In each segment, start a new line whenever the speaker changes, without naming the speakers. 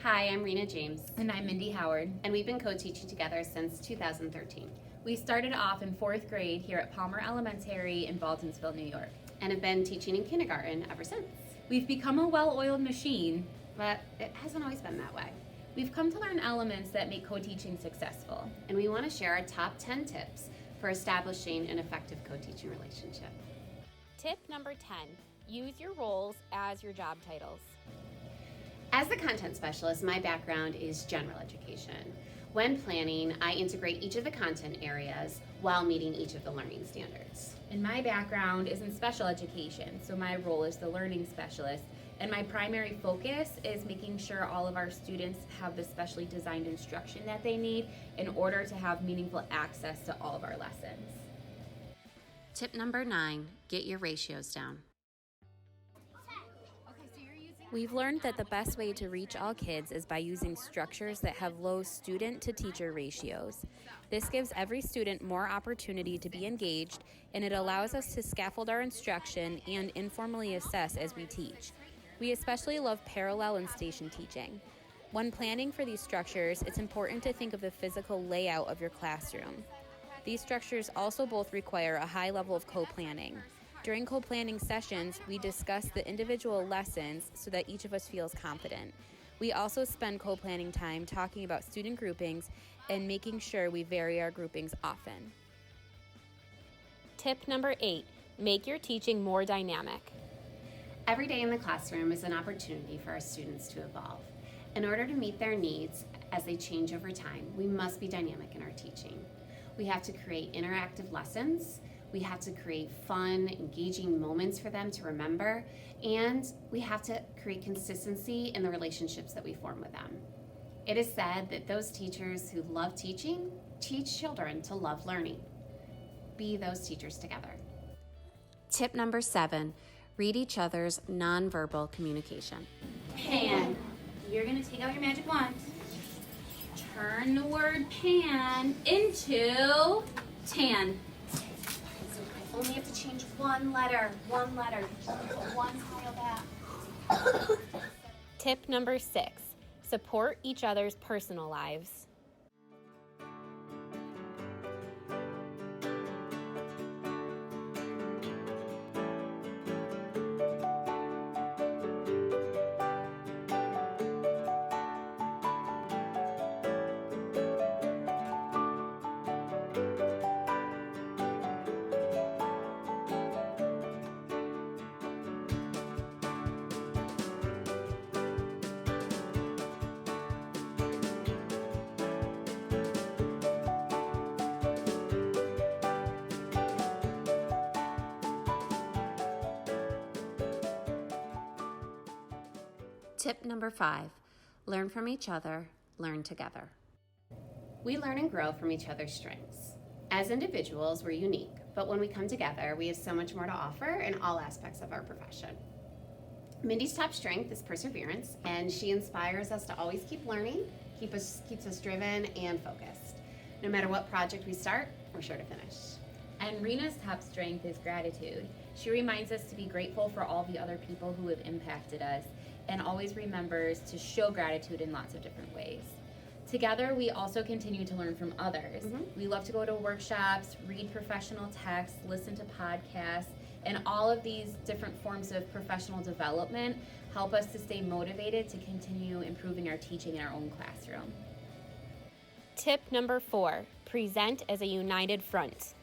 Hi, I'm Rena James,
And I'm Mindy Howard.
and we've been co-teaching together since 2013
We started off in 4th grade here at Palmer Elementary in Baldwinsville, New York.
and have been teaching in kindergarten ever since.
We've become a well-oiled machine.
But it hasn't always been that way.
We've come to learn elements that make co-teaching successful.
And we want to share our top 10 tips for establishing an effective co-teaching relationship.
Tip number 10, use your roles as your job titles.
As the content specialist, my background is general education. When planning, I integrate each of the content areas while meeting each of the learning standards.
And my background is in special education, so my role is the learning specialist. And my primary focus is making sure all of our students have the specially designed instruction that they need in order to have meaningful access to all of our lessons.
Tip number 9, get your ratios down.
We've learned that the best way to reach all kids is by using structures that have low student to teacher ratios. This gives every student more opportunity to be engaged, and it allows us to scaffold our instruction and informally assess as we teach. We especially love parallel and station teaching. When planning for these structures, it's important to think of the physical layout of your classroom. These structures also both require a high level of co-planning. During co-planning sessions, we discuss the individual lessons so that each of us feels confident. We also spend co-planning time talking about student groupings and making sure we vary our groupings often. Tip number 8, make your teaching more dynamic.
Every day in the classroom is an opportunity for our students to evolve. In order to meet their needs as they change over time, we must be dynamic in our teaching. We have to create interactive lessons. We have to create fun, engaging moments for them to remember, and we have to create consistency in the relationships that we form with them. It is said that those teachers who love teaching teach children to love learning. Be those teachers together. Tip number 7, read each other's nonverbal communication.
Pan. You're going to take out your magic wand. Turn the word pan into tan.
Only have to change one letter. One tile back.
Tip number 6, support each other's personal lives.
Tip number 5, learn from each other, learn together. We learn and grow from each other's strengths. As individuals, we're unique, but when we come together, we have so much more to offer in all aspects of our profession. Mindy's top strength is perseverance, and she inspires us to always keep learning, keeps us driven and focused. No matter what project we start, we're sure to finish.
And Rena's top strength is gratitude. She reminds us to be grateful for all the other people who have impacted us and always remembers to show gratitude in lots of different ways. Together, we also continue to learn from others. We love to go to workshops, read professional texts, listen to podcasts, and all of these different forms of professional development help us to stay motivated to continue improving our teaching in our own classroom.
Tip number 4, present as a united front.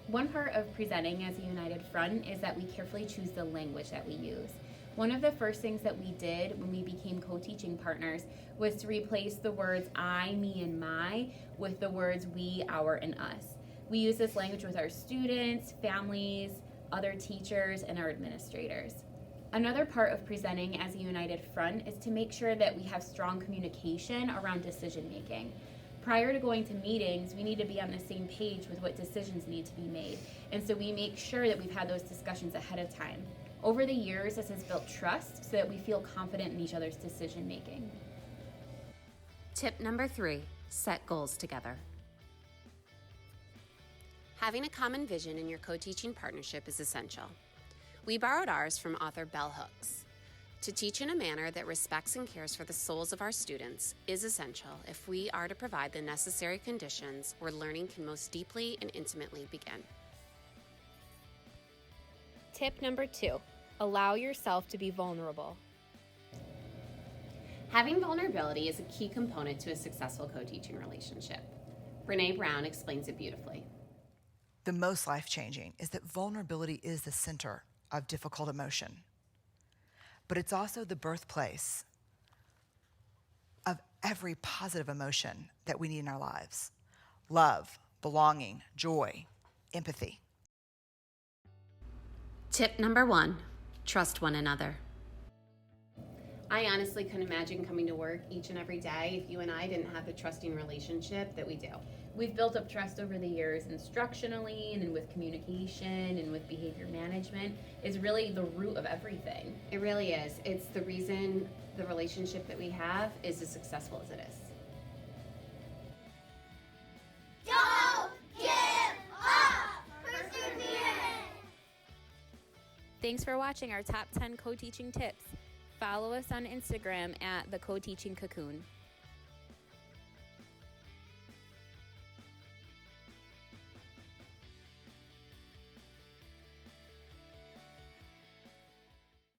One part of presenting as a united front is that we carefully choose the language that we use. One of the first things that we did when we became co-teaching partners was to replace the words I, me, and my with the words we, our, and us. We use this language with our students, families, other teachers, and our administrators. Another part of presenting as a united front is to make sure that we have strong communication around decision making. Prior to going to meetings, we need to be on the same page with what decisions need to be made. And so we make sure that we've had those discussions ahead of time. Over the years, this has built trust so that we feel confident in each other's decision making.
Tip number 3, set goals together. Having a common vision in your co-teaching partnership is essential. We borrowed ours from author Bell Hooks. To teach in a manner that respects and cares for the souls of our students is essential if we are to provide the necessary conditions where learning can most deeply and intimately begin.
Tip number 2, allow yourself to be vulnerable.
Having vulnerability is a key component to a successful co-teaching relationship. Brene Brown explains it beautifully.
The most life-changing is that vulnerability is the center of difficult emotion, but it's also the birthplace of every positive emotion that we need in our lives: love, belonging, joy, empathy.
Tip number 1, trust one another. I honestly couldn't imagine coming to work each and every day if you and I didn't have the trusting relationship that we do.
We've built up trust over the years instructionally and with communication and with behavior management. It's really the root of everything.
It really is. It's the reason the relationship that we have is as successful as it is.
Don't give up! Persevere!
Thanks for watching our top 10 co-teaching tips. Follow us on Instagram at the Co-Teaching Cocoon.